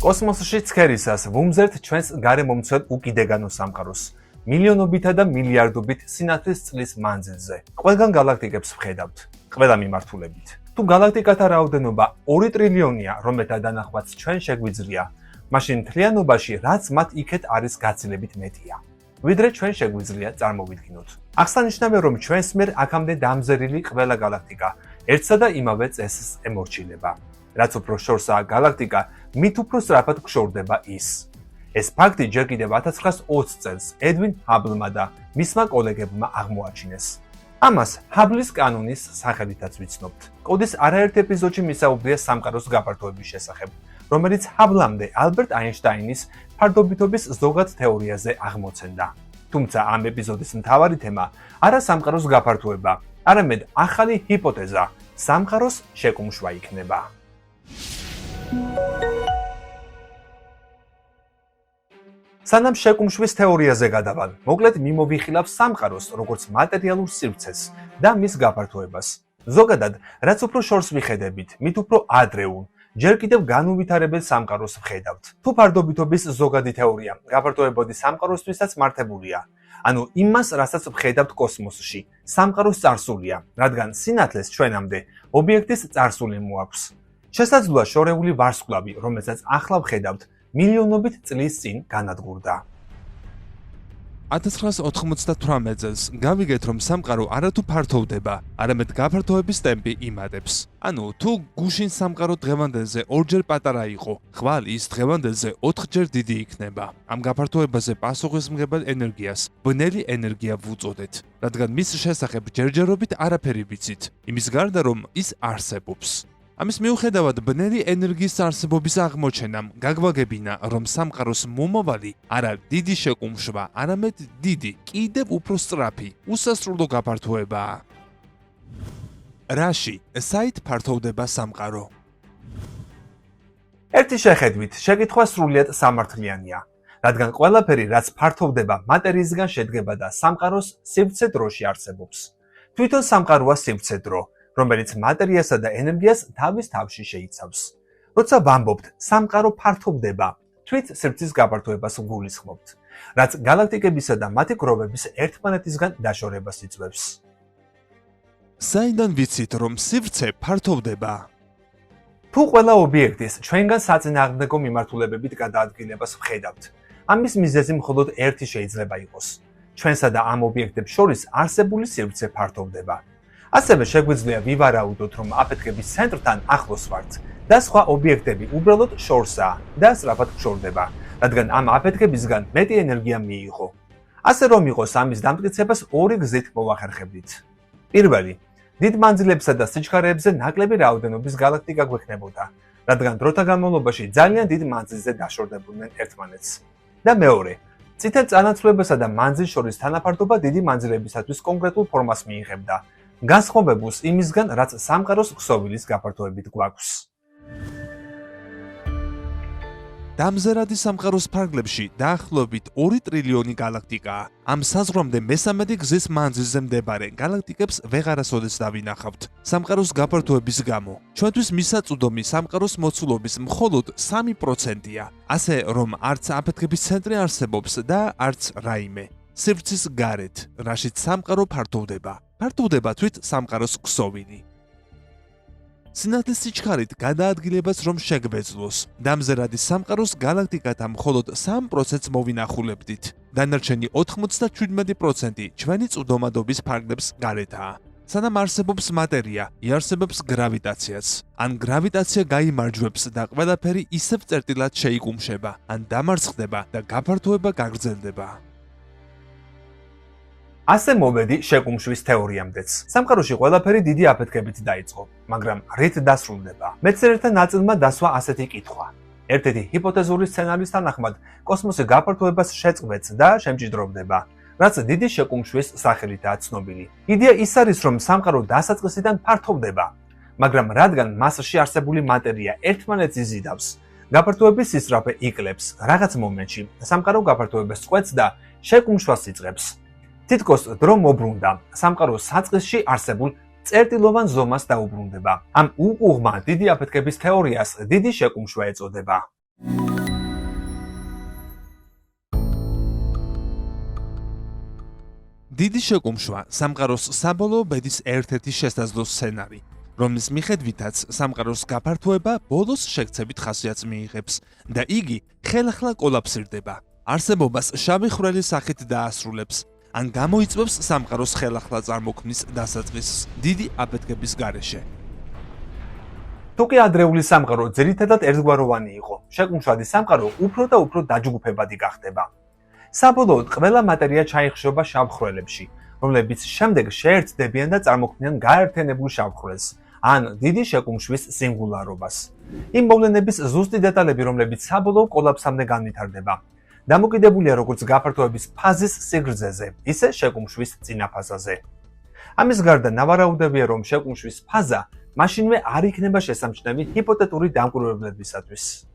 კოსმოსში ცქერისას ვუმზერთ ჩვენს გარემომცველ უკიდეგანო სამყაროს. მილიონობითა და მილიარდობით სინათლის წლის მანძილზე. ყველგან გალაქტიკებს ვხედავთ, ყველა მიმართულებით. თუ გალაქტიკათა რაოდენობა 2 ტრილიონია, რომელთა დანახვაც ჩვენ შეგვიძლია, მაშინ მთლიანობაში რაც მათ იქეთ არის გაცილებით მეტია. ვიდრე ჩვენ შეგვიძლია წარმოვიდგინოთ. აღსანიშნავია, რომ ჩვენს მიერ აქამდე დამზერილი ყველა გალაქტიკა ერთსა და იმავე წესს ემორჩილება. რაც უფრო შორსაა გალაქტიკა, მით უფრო სწრაფად გშორდება ის. ეს ფაქტი ჯერ კიდევ 1920 წელს ედვინ ჰაბლმა და მისმა კოლეგებმა აღმოაჩინეს. ამას ჰაბლის კანონის სახელითაც ვიცნობთ. კოდის არაერთ ეპიზოდში მისაუბრია სამყაროს გაფართოების შესახებ, რომელიც ჰაბლამდე ალბერტ აინშტაინის ფარდობითობის ზოგად თეორიაზე აღმოცენდა. თუმცა ამ ეპიზოდის მთავარი თემა არა სამყაროს გაფართოება, არამედ ახალი ჰიპოთეზა, სამყაროს შეკუმშვა იქნება. სანამ შეკუმშვის თეორიაზე გადავალ, მოკლედ მიმოვიხილავ სამყაროს როგორც მატერიალურ სივრცეს და მის გაფართოებას. ზოგადად, რაც უფრო შორს ვიხედებით, მით უფრო ადრეულ, ჯერ კიდევ განუვითარებელ სამყაროს ვხედავთ. თუ ფარდობითობის ზოგადი თეორია გაფართოებოდი სამყაროსთვისაც მართებულია, ანუ იმას, რასაც ვხედავთ კოსმოსში, სამყაროს წარსულია, რადგან სინათლეს ჩვენამდე ობიექტის წარსული მოაქვს. შესაძლოა შორეული ვარსკვლავი, რომელსაც ახლა ვხედავთ, მილიონობით წლის წინ განადგურდა. 1998 წელს გავიგეთ, რომ სამყარო არათუ ფართოვდება, არამედ გაფართოების ტემპი იმატებს. ანუ, თუ გუშინ სამყარო დღევანდელზე 2-ჯერ პატარა იყო, ხვალ ის დღევანდელზე 4-ჯერ დიდი იქნება. ამ გაფართოებაზე პასუხისმგებელ ენერგიას ბნელი ენერგია ვუწოდეთ, რადგან მის შესახებ ჯერჯერობით არაფერი ვიცით, იმის გარდა რომ ის არსებობს. ამის მიუხედავად ბნელი ენერგიის არსებობის აღმოჩენამ გაგვაგებინა, რომ სამყაროს მომავალი არა დიდი შეკუმშვა, არამედ დიდი, კიდევ უფრო სწრაფი, უსასრულო გაფართოებაა. რაში, საით ფართოვდება სამყარო? ერთი შეხედვით, შეკითხვა სრულიად სამართლიანია, რადგან ყველაფერი, რაც ფართოვდება, მატერიისგან შედგება და სამყაროს სივრცე-დროში არსებობს. თვითონ სამყაროა სივრცე-დრო, რომელიც მატერიასა და ენერგიას თავის თავში შეიცავს. როცა ვამბობთ, სამყარო ფართოვდება, თვით სივრცის გაფართოებას ვგულისხმობთ, რაც გალაქტიკებისა და მათი გროვების ერთმანეთისგან დაშორებას იწვევს. საიდან ვიცით, რომ სივრცე ფართოვდება? თუ ყველა ობიექტის ჩვენგან საწინააღმდეგო მიმართულებებით გადაადგილებას ვხედავთ, ამის მიზეზი მხოლოდ ერთი შეიძლება იყოს. ჩვენსა და ამ ობიექტებს შორის არსებული სივრცე ფართოვდება. ასევე შეგვიძლია ვივარაუდოთ, რომ აფეთქების ცენტრთან ახლოს ვართ და სხვა ობიექტები უბრალოდ შორსაა და სწრაფად გშორდება, რადგან ამ აფეთქებისგან მეტი ენერგია მიიღო. ასე რომ იყოს, ამის დამტკიცებას ორი გზით მოვახერხებდით. პირველი, დიდ მანძილებსა და სიჩქარეებზე ნაკლები რაოდენობის გალაქტიკა გვექნებოდა, რადგან დროთა განმავლობაში ძალიან დიდ მანძილზე დაშორდებოდნენ ერთმანეთს. და მეორე, წითელ წანაცვლებასა და მანძილს შორის თანაფარდობა დიდი მანძილებისათვის კონკრეტულ ფორმას მიიღებდა, განსხვავებულს იმისგან, რაც სამყაროს ქსოვილის გაფართოებით გვაქვს. დამზერადი სამყაროს ფარგლებში დაახლოებით 2 ტრილიონი გალაქტიკაა. ამ საზღვრამდე მესამედი გზის მანძილზე მდებარე გალაქტიკებს ვეღარასოდეს დავინახავთ. სამყაროს გაფართოების გამო ჩვენთვის მისაწვდომი სამყაროს მოცულობის მხოლოდ 3%-ია. ასე რომ არც აფეთქების ცენტრი არსებობს და არც რაიმე. სივრცის გარეთ, რაშიც სამყარო ფართოვდება. ფართოვდება თვით სამყაროს ქსოვილი. სინათლის სიჩქარით გადაადგილებას რომ შეგვეძლოს, დამზერადი სამყაროს გალაქტიკათა მხოლოდ 3%-ს მოვინახულებდით. დანარჩენი 97% ჩვენი წვდომადობის ფარგლებს გარეთაა. სანამ არსებობს მატერია, იარსებობს გრავიტაციაც. ან გრავიტაცია გაიმარჯვებს და ყველაფერი ისევ წერტილად შეიკუმშება, ან დამარცხდება და გაფართოება გაგრძელდება. ასე მოვედი შეკუმშვის თეორიამდეც. სამყაროში ყველაფერი დიდი აფეთქებით დაიწყო, მაგრამ რით დასრულდება? მეცნიერთა ნაწილმა დასვა ასეთი კითხვა. ერთ-ერთი ჰიპოთეზური სცენარის თანახმად, კოსმოსი გაფართოებას შეწყვეტს და შემჭიდროვდება, რაც დიდი შეკუმშვის სახელითაა ცნობილი. იდეა ის არის, რომ სამყარო დასაწყისიდან ფართოვდება, მაგრამ რადგან მასში არსებული მატერია ერთმანეთს იზიდავს, გაფართოების სისწრაფე იკლებს, რაღაც მომენტში სამყარო გაფართოებას წყვეტს და შეკუმშვას იწყებს. თითქოს დრო მობრუნდა, სამყარო საწყისში არსებულ წერტილოვან ზომას დაუბრუნდება. ამ უკუღმა დიდი აფეთქების თეორიას დიდი შეკუმშვა ეწოდება. დიდი შეკუმშვა სამყაროს საბოლოო ბედის ერთ-ერთი შესაძლო სცენარი, რომლის მიხედვითაც სამყაროს გაფართოება ბოლოს შექცებით ხასიათს მიიღებს და იგი ხელახლა კოლაფსირდება. არსებობას შავი ხვრელის სახით დაასრულებს, ან გამოიწვევს სამყაროს ხელახლა წარმოქმნის დასაწყისს დიდი აფეთქების გარეშე. თუკი ადრეული სამყარო ძირითადად ერთგვაროვანი იყო, შეკუმშვადი სამყარო უფრო და უფრო დაჯგუფებადი გახდება. საბოლოოდ ყველა მატერია ჩაიხშობა შავ ხვრელებში, რომლებიც შემდეგ შეერთდებიან და წარმოქმნიან გაერთიანებულ შავ ხვრელს, ან დიდი შეკუმშვის სინგულარობას. იმ მოვლენების ზუსტი დეტალები, რომლებიც საბოლოო კოლაფსამდე განვითარდება, დამოკიდებულია როგორც გაფართოების ფაზის სიგრძეზე, ისე შეკუმშვის წინა ფაზაზე. ამის გარდა ნავარაუდებია, რომ შეკუმშვის ფაზა მაშინვე არ იქნება შესამჩნევი ჰიპოთეტური დამკვირვებლებისათვის.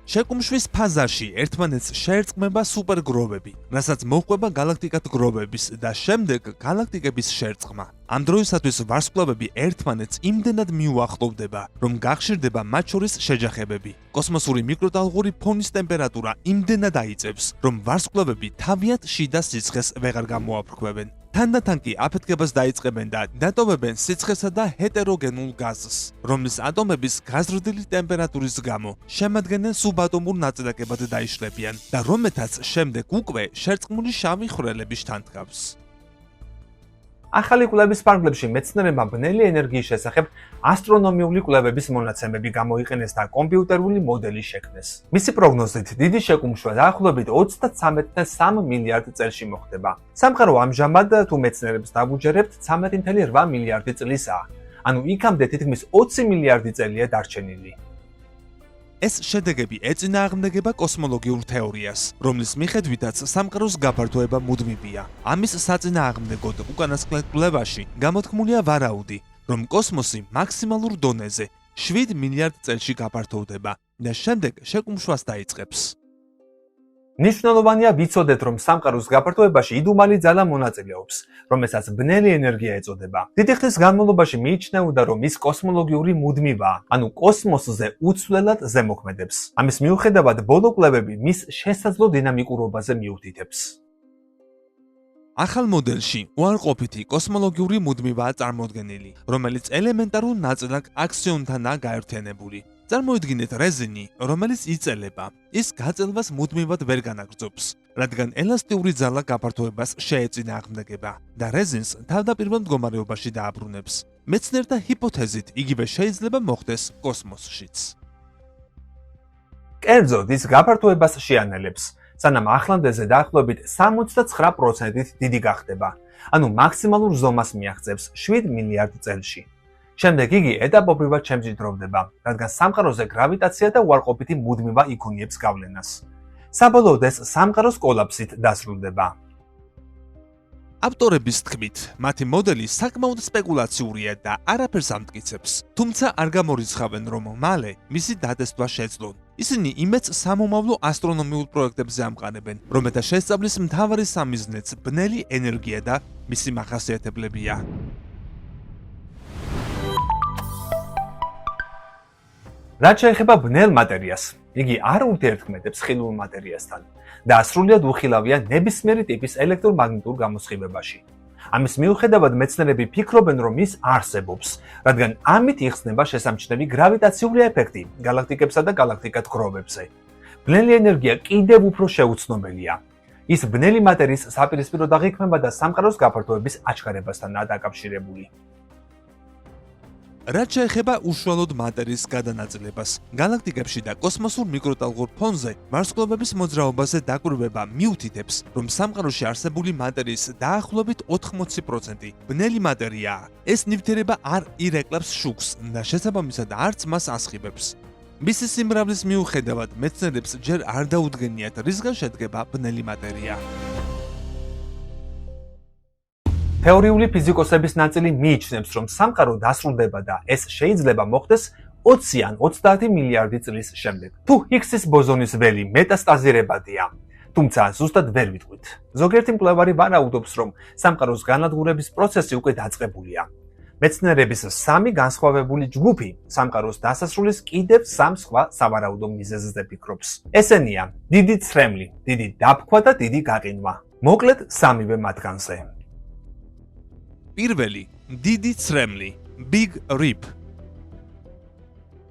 შეკუმშვის ფაზაში ერთმანეთს შეერწყმება სუპერგროვები, რასაც მოჰყვება galaktikat გროვების და შემდეგ galaktikების შერწყმა. ამ დროისათვის ვარსკვლავები ერთმანეთს იმდენად მიუახლოვდება, რომ გახშირდება მათ შორის შეჯახებები. კოსმოსური მიკროტალღური ფონის ტემპერატურა იმდენად აიწევს, რომ ვარსკვლავები თავიანთ შიდა სიცხეს ვეღარ გამოაფრქვევენ. თანდათან კი აფეთქებას დაიწყებენ და დატოვებენ სიცხესა და ჰეტეროგენულ გაზს, რომლის ატომების გაზრდილი ტემპერატურის გამო შემადგენენ სუბატომურ ნაწილაკებად დაიშლებიან და რომლეთაც შემდეგ უკვე შერწყმული შავი ხვრელები შთანთქავს. ახალი კვლევის ფარგლებში მეცნიერებმა ბნელი ენერგიის შესახებ ასტრონომიული კვლევების მონაცემები გამოიყენეს და კომპიუტერული მოდელი შექმნეს. მისი პროგნოზით დიდი შეკუმშვა დაახლოებით 33.3 მილიარდ წელში მოხდება. სამყარო ამჟამად თუ მეცნიერებს დავუჯერებთ 13.8 მილიარდი წლისაა, ანუ იქამდე თითქმის 20 მილიარდი წელია დარჩენილი. ეს შედეგები ეწინააღმდეგება კოსმოლოგიურ თეორიას, რომლის მიხედვითაც სამყაროს გაფართოება მუდმივია. ამის საწინააღმდეგოდ უკანასკნელ კვლევაში გამოთქმულია ვარაუდი, რომ კოსმოსი მაქსიმალურ დონეზე 7 მილიარდ წელში გაფართოვდება და შემდეგ შეკუმშვას დაიწყებს. ნიშნულოვანია ვიცოდეთ, რომ სამყაროს გაფართოებაში იდუმალი ძალა მონაწილეობს, რომელსაც ბნელი ენერგია ეწოდება. დიდი ხნის განმავლობაში მიიჩნეოდა, რომ ის კოსმოლოგიური მუდმივაა, ანუ კოსმოსზე უცვლელად ზემოქმედებს. ამის მიუხედავად, ბოლო კვლევები მის შესაძლო დინამიკურობაზე მიუთითებს. ახალ მოდელში უარყოფითი კოსმოლოგიური მუდმივაა წარმოდგენილი, რომელიც ელემენტარულ ნაწილაკ აქსიონთანაა გაერთიანებული. წარმოიდგინეთ რეზინი, რომელიც იწელება. ის გაწელვას მუდმივად ვერ განაგრძობს, რადგან ელასტიური ძალა გაფართოებას შეეწინააღმდეგება და რეზინს თავდაპირველ მდგომარეობაში დააბრუნებს. მეცნიერთა ჰიპოთეზით იგივე შეიძლება მოხდეს კოსმოსშიც. კერძოდ, ის გაფართოებას შეანელებს, სანამ ახლანდეზე დაახლოებით 69%-ით დიდი გახდება, ანუ მაქსიმალურ ზომას მიაღწევს 7 მილიარდ წელში. შემდეგ იგი ეტაპობრივად შემჭიდროვდება, რადგან სამყაროზე გრავიტაცია და უარყოფითი მუდმივა იქონიებს გავლენას. საბოლოოდ ეს სამყაროს კოლაფსით დასრულდება. ავტორების თქმით, მათი მოდელი საკმაოდ სპეკულაციურია და არაფერს ამტკიცებს, თუმცა არ გამორიცხავენ, რომ მალე მისი დადესტვა შეძლონ. ისინი იმედს სამომავლო ასტრონომიულ პროექტებზე ამყარებენ, რომელთა შესწავლის მთავარი სამიზნეც ბნელი ენერგია და მისი მახასიათებლებია. რაც შეეხება ბნელ მატერიას, იგი არ ურთიერთქმედებს ხილულ მატერიასთან და სრულიად უხილავია ნებისმიერი ტიპის ელექტრომაგნიტურ გამოსხივებაში. ამის მიუხედავად მეცნიერები ფიქრობენ, რომ ის არსებობს, რადგან ამით იხსნება შესამჩნევი გრავიტაციული ეფექტი galaktikebsა და galaktikat გროვებზე. ბნელი ენერგია კიდევ უფრო შეუცნობელია. ის ბნელი მატერიის საპირისპირო დაღიქმება და სამყაროს გაფართოების აჩქარებასთანაა დაკავშირებული. რაც შეეხება უშუალოდ მატერიის გადანაწილებას, galaktikებში და კოსმოსურ მიკროტალღურ ფონზე ვარსკვლავების მოძრაობაზე დაკვირვება მიუთითებს, რომ სამყაროში არსებული მატერიის დაახლოებით 80% ბნელი მატერიაა. ეს ნივთიერება არ ირეკლავს შუქს და შესაბამისად არც მას ასხივებს. მისი სიმრავლის მიუხედავად მეცნიერებს ჯერ არ დაუდგენიათ, რისგან შედგება ბნელი მატერია. თეორიული ფიზიკოსების ნაწილი მიიჩნევს, რომ სამყარო დასრულდება და ეს შეიძლება მოხდეს 20 ან 30 მილიარდი წლის შემდეგ. თუ ჰიგსის ბოზონის ველი მეტასტაზირებადია, თუმცა ზუსტად ვერ ვიტყვით. ზოგიერთი მკვლევარი ვარაუდობს, რომ სამყაროს განადგურების პროცესი უკვე დაწყებულია. მეცნიერების სამი განსხვავებული ჯგუფი სამყაროს დასასრულის კიდევ სამ სხვა სავარაუდო მიზეზზე ფიქრობს. ესენია: დიდი ცრემლი, დიდი დაფქვა და დიდი გაყინვა. მოკლედ სამივე მათგანზე. პირველი, დიდი ცრემლი, Big Rip.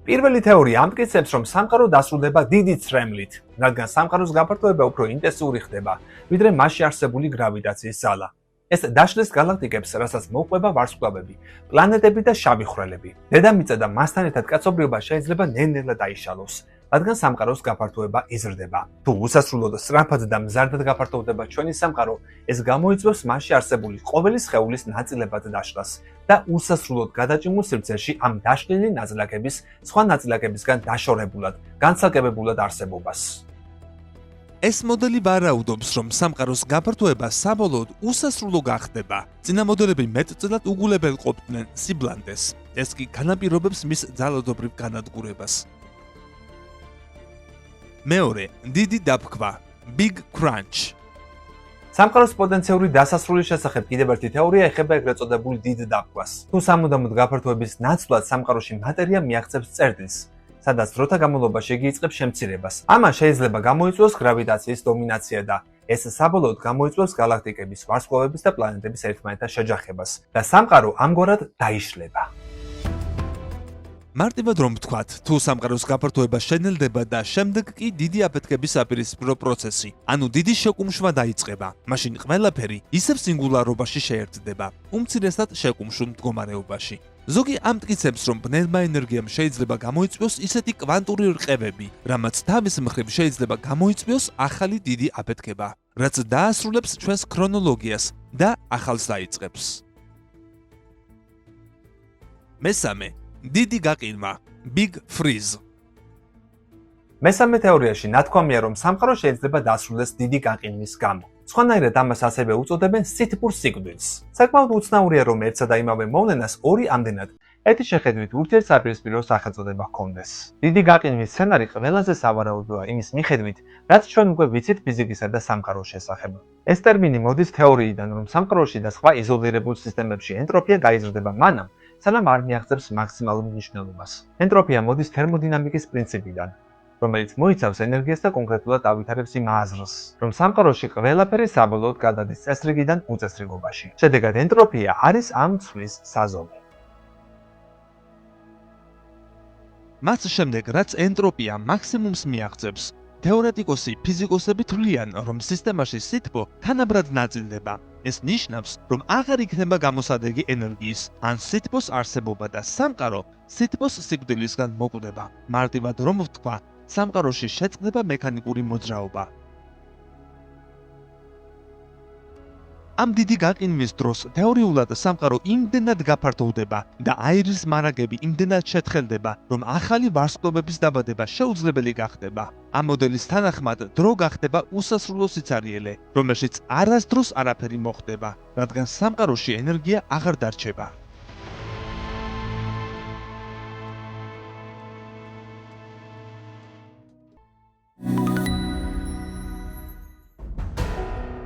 პირველი თეორია ამტკიცებს, რომ სამყარო დასრულდება დიდი ცრემლით, რადგან სამყაროს გაფართოება უფრო ინტენსიური ხდება, ვიდრე მასში არსებული გრავიტაციის ძალა. ეს დაშლის გალაქტიკებს, რასაც მოჰყვება ვარსკვლავები, პლანეტები და შავი ხვრელები. დედამიწა და მასთან ერთად კაცობრიობა შეიძლება ნელ-ნელა დაიშალოს, რადგან სამყაროს გაფართოება იზრდება. თუ უსასრულოდ სწრაფად და მზარდად გაფართოვდება ჩვენი სამყარო, ეს გამოიწვევს მასში არსებული ყოველი სხეულის ნაწილებად დაშლას და უსასრულოდ გადაჭიმულ სივრცეში ამ დაშლილი ნაწილაკების სხვა ნაწილაკებისგან დაშორებულად, განცალკევებულად არსებობას. ეს მოდელი ვარაუდობს, რომ სამყაროს გაფართოება საბოლოოდ უსასრულო გახდება. წინა მოდელები მეტწილად უგულებელ ყოფდნენ სიბლანტეს. ეს კი განაპირობებს მის ძალადობრივ განადგურებას. მეორე, დიდი დაფქვა, Big Crunch. სამყაროს პოტენციური დასასრულის შესახებ კიდევ ერთი თეორია ეხება ეგრეთ წოდებულ დიდ დაფქვას. თუ სამუდამოდ გაფართოების ნაცვლად სამყაროში მატერია მიაღწევს წერტილს, სადაც დროთა განმავლობაში იგი იწყებს შემცირებას. ამან შეიძლება გამოიწვიოს გრავიტაციის დომინაცია და ეს საბოლოოდ გამოიწვევს გალაქტიკების, ვარსკვლავების და პლანეტების ერთმანეთთან შეჯახებას და სამყარო ამგვარად დაიშლება. მარტივად რომ ვთქვათ, თუ სამყაროს გაფართოება შენელდება და შემდეგ კი დიდი აფეთქების საპირისპირო პროცესი, ანუ დიდი შეკუმშვა დაიწყება, მაშინ ყველაფერი ისევ სინგულარობაში შეერთდება, უმცირესად შეკუმშულ მდგომარეობაში. ზოგი ამტკიცებს, რომ ბნელმა ენერგიამ შეიძლება გამოიწვიოს ისეთი კვანტური რყევები, რამაც თავის მხრივ შეიძლება გამოიწვიოს ახალი დიდი აფეთქება, რაც დაასრულებს ჩვენს ქრონოლოგიას და ახალს დაიწყებს. მესამე, დიდი გაყინვა, Big Freeze. მესამე თეორიაში ნათქვამია, რომ სამყარო შეიძლება დასრულდეს დიდი გაყინვის გამო. სხვანაირად ამას ასევე უწოდებენ სითბურ სიკვდილს. საკმაოდ უცნაურია, რომ ერთსა და იმავე მოვლენას ორი ამდენად ერთი შეხედვით ურთიერთსაპირისპირო სახელწოდება ჰქონდეს. დიდი გაყინვის სცენარი ყველაზე სავარაუდოა იმის მიხედვით, რაც ჩვენ უკვე ვიცით ფიზიკისა და სამყაროს შესახებ. ეს ტერმინი მოდის თეორიიდან, რომ სამყაროში და სხვა იზოლირებულ სისტემებში ენტროპია გაიზრდება მანამ, სანამ არ მიაღწევს მაქსიმალურ მნიშვნელობას. ენტროპია მოდის თერმოდინამიკის პრინციპიდან, რომელიც მოიცავს ენერგიას და კონკრეტულად ავითარებს იმ აზრს, რომ სამყაროში ყველაფერი საბოლოოდ გადადის წესრიგიდან უწესრიგობაში. შედეგად ენტროპია არის ამ ცვლის საზომი. მას შემდეგ, რაც ენტროპია მაქსიმუმს მიაღწევს, თეორეტიკოსი ფიზიკოსები თვლიან, რომ სისტემაში სითბო თანაბრად ნაწილდება. ეს ნიშნავს, რომ აღარ იქნება გამოსადეგი ენერგიის ან სითბოს არსებობა და სამყარო სითბოს სიკვდილისგან მოკვდება. მარტივად რომ ვთქვა, სამყაროში შეწყდება მექანიკური მოძრაობა. ამ დიდი გაყინვის დროს თეორიულად სამყარო იმდენად გაფართოვდება და აირის მარაგები იმდენად შეთხელდება, რომ ახალი ვარსკვლავების დაბადება შეუძლებელი გახდება. ამ მოდელის თანახმად დრო გახდება უსასრულო სიცარიელე, რომელშიც არასდროს არაფერი მოხდება, რადგან სამყაროში ენერგია აღარ დარჩება.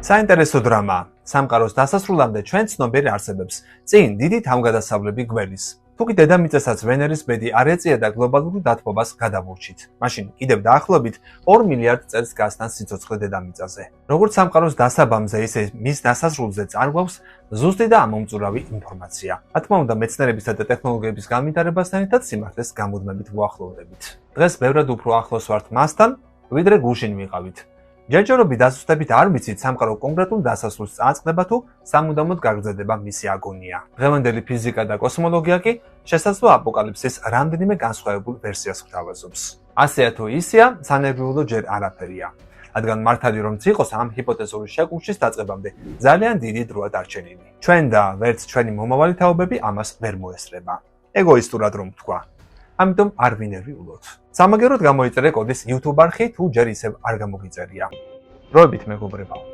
საინტერესო დრამა. სამყაროს დასასრულამდე ჩვენ ცნობილი არსებებს წინ დიდი თავგადასავლები გველის. თუკი დედამიწასაც ვენერის ბედი არ ეწია და გლობალურ დათბობას გადავურჩით, მაშინ კიდევ დაახლოებით 2 მილიარდ წელს გასტან სიცოცხლე დედამიწაზე. როგორც სამყაროს დასაბამზე, ისე მის დასასრულზე წარგვავს ზუსტი და ამომწურავი ინფორმაცია. რა თქმა უნდა, მეცნიერებისა და ტექნოლოგიების განვითარებასთან ერთად სიმართლეს გამუდმებით ვუახლოვდებით. დღეს ბევრად უფრო ახლოს ვართ მასთან, ვიდრე გუშინ ვიყავით. ჯერჯერობით დასუსტებით არ ვიცით სამყარო კონკრეტულ დასასრულს წააწყდება თუ სამუდამოდ გაგრძელდება მისი აგონია. დღევანდელი ფიზიკა და კოსმოლოგია კი შესაძლო აპოკალიფსის რამდენიმე განსხვავებულ ვერსიას გვთავაზობს. ასეა თუ ისეა, სანერვიულო ჯერ არაფერია. რადგან მართალი რომ იყოს ამ ჰიპოთეზური შეკუმშვის დაწყებამდე ძალიან დიდი დროა დარჩენილი. ჩვენ და ვერც ჩვენი მომავალი თაობები ამას ვერ მოესწრება. ეგოისტურად რომ ვთქვა. ამიტომ არ ვინერვიულოთ. სამაგეროდ გამოიწერე კოდის YouTube არხი თუ ჯერ ისევ არ გამოგიწერია. დროებით მეგობრებო.